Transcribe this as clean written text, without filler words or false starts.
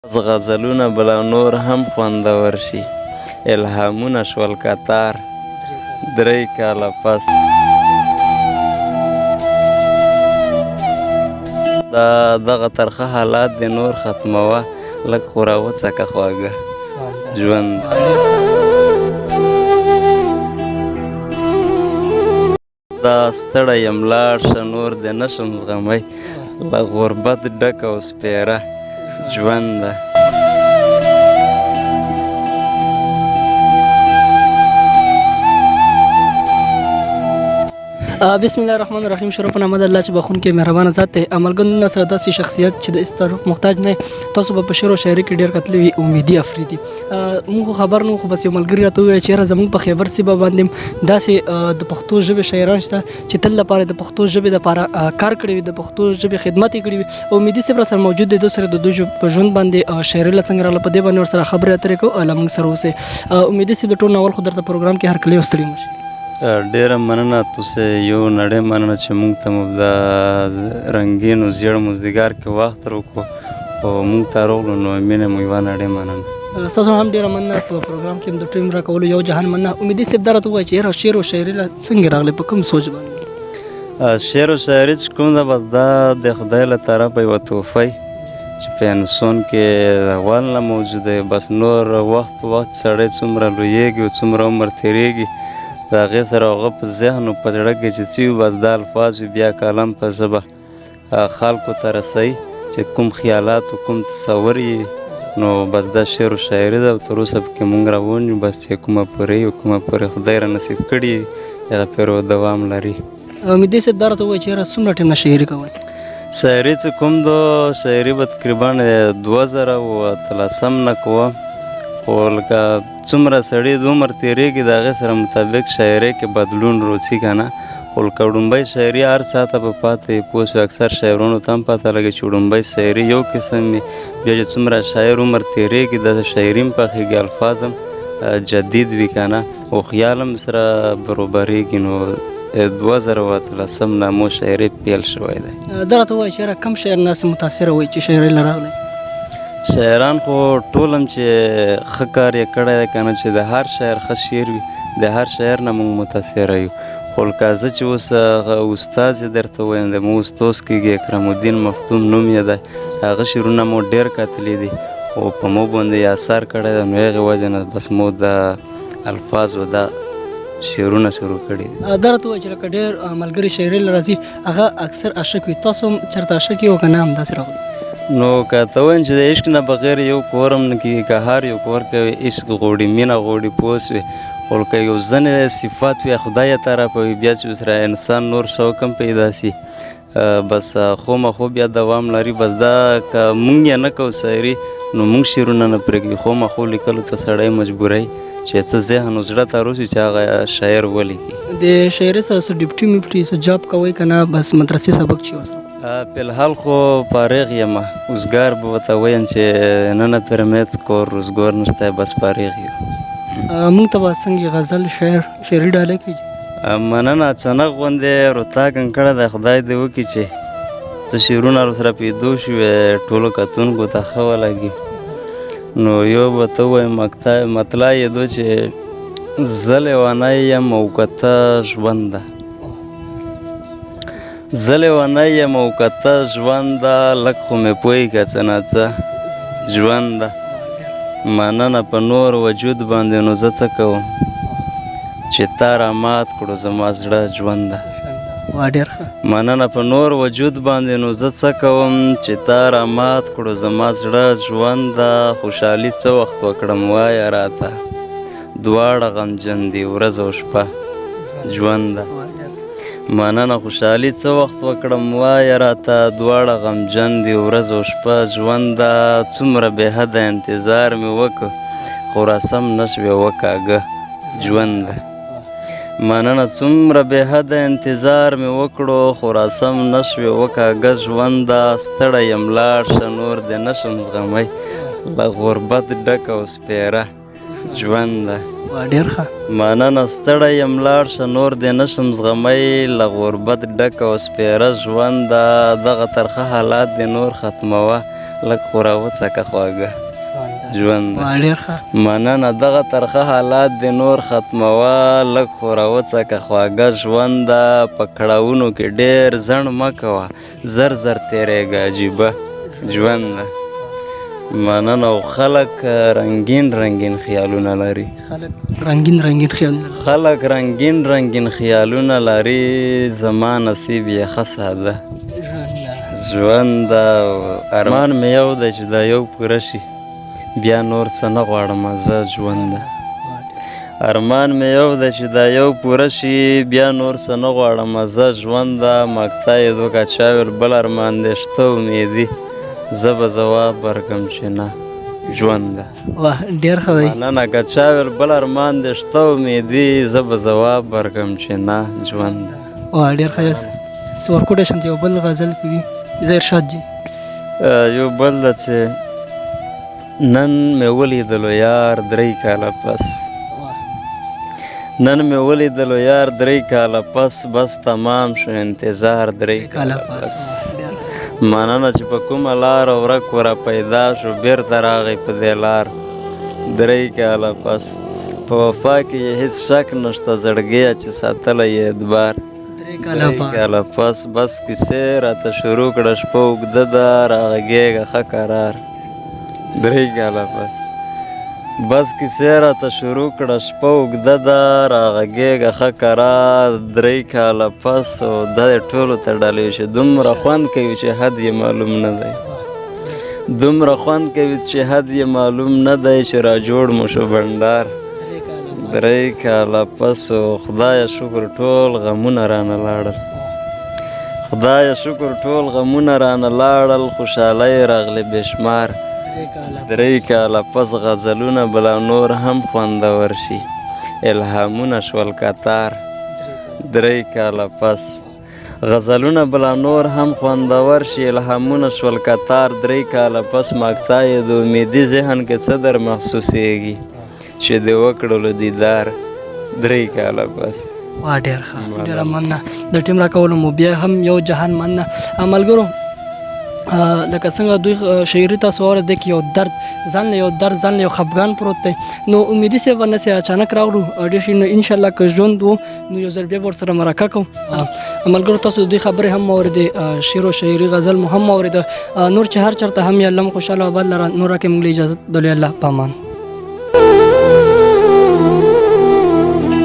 از غزلونه بلا نور هم خوندور شي، الهامونه شول کتار 3 کاله پس. دا دغه ترخه حالات دې نور ختموه، لږ خو راوڅکه خواږه ژوند. دا ستړی یم لاړ شه نور دې نشم زغمی، له غربت ډکه او سپېره ژوند ده. بسم الله الرحمن الرحیم. شروع په نامه د الله چې بخونکی مهربانه ذات دی. عملګنو سره داسې شخصیت چې د استعارف محتاج نه تاسو به په شعر او شاعري کې ډېر کتلي وي. امیدي افریدي موږ خبر نه خو بس یو ملګري راته وویل چې یاره زموږ په خیبر سیمه باندې داسې د پښتو ژبې شاعران شته چې تل لپاره د پښتو ژبې لپاره کار کړی وي، د پښتو ژبې خدمت یې کړی وي. امیدي صاحب راسره موجود دی. دوی سره د دوی په ژوند باندې شاعري له څنګه راغله په دې باندې ورسره خبرې اترې کوو. له موږ سره اوسئ. امیدي صاحب د ټول ناول خو درته پروګرام کې هرکلی وستړي مو شي. ډیره مننه تاسې یو نړۍ مننه چې موږ ته مو د رنګین او زیړ مزدګار کې وخت راکړو او موږ ته راغلو، نو مینه مو یوه نړۍ مننه. ستاسو هم ډیره مننه په پروګرام کې د ټیم راکولو یو جهان مننه. امیدي صاحب دا راته ووایي چې یاره شعر او شاعري څنګه راغلی، په کوم سوچ باندې؟ شعر او شاعري چې کوم ده بس دا د خدای له طرفه یوه تحفه چې په انسان کې اول نه موجوده وي. بس نور وخت په وخت سړی څومره لویېږي او څومره عمر تېرېږي د هغې سره هغه په ذهن او په زړه کې چې څه وي بس دا الفاظ وي بیا کلم په ژبه خلکو ته رسوي چې کوم خیالات او کوم تصور یې، نو بس دا شعر او شاعري ده او تر اوسه پکې موږ روان یو. بس چې کومه پوره او کومه پوره خدای را نصیب کړي هغه پرې دوام لري. امیدي صاحب دا راته ووایي چې یاره څومره ټیم نه شاعري کوئ؟ شاعري چې کوم ده شاعري به تقریبا 2013 نه کوم، خو لکه څومره سړی د عمر تېرېږي د هغې سره مطابق شاعرۍ کې بدلون راځي که نه. خو لکه وړومبۍ شاعري هر ساعته به پاتې پوه شو، اکثر شاعرانو ته هم پته لګي چې وړومبۍ شاعري یو قسم وي، بیا چې څومره شاعر عمر تېرېږي د شاعري هم پخېږي، الفاظ هم جدید وي که نه او خیال هم سره برابرېږي. نو 2013 نه مو شاعري پیل شوی دی. دا راته ووایي چې یاره کوم شاعر ناسې متاثره وایي چې شاعرۍ له راغلی؟ شاعران خو ټول هم چې ښه کار یې کړی دی که نه، چې د هر شاعر ښه شعر وي د هر شاعر نه موږ متاثره یو. خو لکه زه چې اوس هغه استاد یې درته ووایم د مو استوز کېږي اکرم الدین مفتون نوم یې دی، هغه شعرونه مو ډېر کتلي دي او په مو باندې یې اثر کړی دی، نو هغې وجې نه بس مو د الفاظو دا شعرونه شروع کړي دي. دا راته ووایي چې لکه ډېر ملګري شاعرۍ له راځي هغه اکثر عاشق وي، تاسو هم چېرته عاشق یو که نه همداسې راغلي؟ نو که ته وایم چې د عشق نه بغیر یو کور هم نه کېږي، که هر یو کور کوي عشق غواړي مینه غواړي پوه شوې. خو لکه یو ځینې صفات وي خدای یې طرفه وي بیا چې ورسره انسان نور شوق هم پیدا شي بس خومخو بیا دوام لري. بس دا که مونږ یې نه کوو شاعري نو مونږ شعرونه نه پرېږدي، خومخو لیکلو ته سړی مجبوروي چې څه ذهن او زړه ته روسي چې هغه شاعر ولیکي. د شاعرۍ سره څه ډیپټي میپټي څه جاب کوئ که نه بس مدرسې سبق چې ورسره؟ فیالحال خو فارغ یم، اوزګار به ورته ویم چې نه نه پیرمیت کور روزګار نشته، بس فارغ یو. موږ ته به څنګه غزل شعري ډالۍ کېږي؟ مننه. اچانک غوندې رتاګن کړی دی، خدای دې وکړي چې څه شعرونه ورسره پیدا شوي ټولو کتونکو ته ښه ولګي. نو یو به ته ووایم مطلع یې دو چې زه لیونی یم او که ته ژوند ده، زه لیونی یم او که ته ژوند ده، لږ خو مې پوهېږه څه نه څه ژوند ده. مننه په نور وجود باندې نو زه څه کوم چې تا رامات کړو زما زړه ژوند ده. مننه په نور وجود باندې نو زه څه کوم چې تا رامات کړو زما زړه ژوند ده. خوشحالي څه وخت وکړم وایه راته، دواړه غمجن دي ورځ او شپه ژوند ده. مننه خوشحالي څه وخت وکړم وایه راته، دواړه غمجن دي ورځ او شپه ژوند ده. څومره بېحده انتظار مې وکړ خو راسم نه شوې وکاږه ژوند ده. مننه څومره بېحده انتظار مې وکړو خو راسم نه شوې وکاږه ژوند ده. ستړی یم لاړ شه نور دې نشم زغمی، له غربت ډکه او سپېره ژوند ده. مننه ستړی یم لاړ شه نور دې نشم زغمی، له غربت ډکه او سپېره ژوند ده. دغه ترخه حالات دې نور ختموه، لږ خو راوڅکه خواږه ژوند ده. ډېر ښه. مننه. دغه ترخه حالات د نور ختموه، لږ خو راوڅکه خواږه ژوند ده. په کړاوونو کې ډېر ځڼ مه کوه، زر زر تېرېږه عجیبه ژوند ده. مننه. او خلک رنګین رنګین خیالونه لري. خلک رنګین رنګین خیالونه لري. خلک رنګین رنګین خیالونه لري. زما نصیب یې ښه ساده ژوند ده. ارمان مې یو دی چې دا یو پوره شي، بیا نور څه نه غواړم زه ژوند ده. ارمان مې یو دی چې دا یو پوره شي، بیا نور څه نه غواړم زه ژوند ده. مقطع یې دوکه چا ویل بل ارمان دې شته امیدي، زه به ځواب ورکړم چې نه ژوند ده. واه ډېر ښه دی. مننه. که چا ویل بل ارمان دې شته امیدي، زه به ځواب ورکړم چې نه ژوند ده. واه ډېر ښه. څه ورکوټی شانتې یو بل غزل کوي زه ارشاد جي. یو بل ده چې نن مې ولیدلو یار 3 کاله پس، نن مې ولیدلو یار 3 کاله پس، بس تمام شو انتظار 3 کاله پس. مننه. چې په کومه لار ورک ورا پیدا شو، بیرته راغی په دې لار 3 کاله پس. په وفا کې یې هېڅ شک نشته زړګیه چې ساتلی یې اعتبار 3 کاله پس. بس کیسې راته شروع کړه شپه اوږده ده، راغږېږه ښه قرار 3 کاله پس. بس کیسې راته شروع کړه شپه اوږده ده، راغږېږه ښه قرار 3 کاله پس. او دا یې ټولو ته ډالۍ چې دومره خوند کوي چې حد یې معلوم نه دی، دومره خوند کوي چې حد یې معلوم نه دی، چې را جوړ مو شو بنډار 3 کاله پس. او خدایه شکر ټول غمونه رانه لاړل، خدایه شکر ټول غمونه رانه لاړل، خوشحالۍ راغلې بېشمار 3 کاله پس. غزلونه بلا نور هم خوندور شي، الهامونه شول کتار 3 کاله پس. غزلونه بلا نور هم خوندور شي، الهامونه شول کتار 3 کاله پس. مقطع یې د امیدي ذهن کې څه در محسوسیږي چې دې وکړلو دیدار 3 کاله پس. واه ډېر ښه. ډېره مننه د ټیم راکولو مو بیا هم یو جهان مننه. ملګرو لکه څنګه دوی شاعري تاسو واورېدئ کې یو درد ځان له یو درد ځان له یو خفګان پروت دی، نو امیدي صاحب ورنسې اچانک راغلو ډېر شي، نو انشاءالله که ژوند و نو یو ځل بیا به ورسره مرکه کوو. ملګرو تاسو د دوی خبرې هم واورېدې، شعر و شاعري غزل مو هم واورېده، نور چې هر چېرته هم یې الله مو خوشحاله او آباد لره. نور راکړئ موږ له اجازت د لوی الله په امان.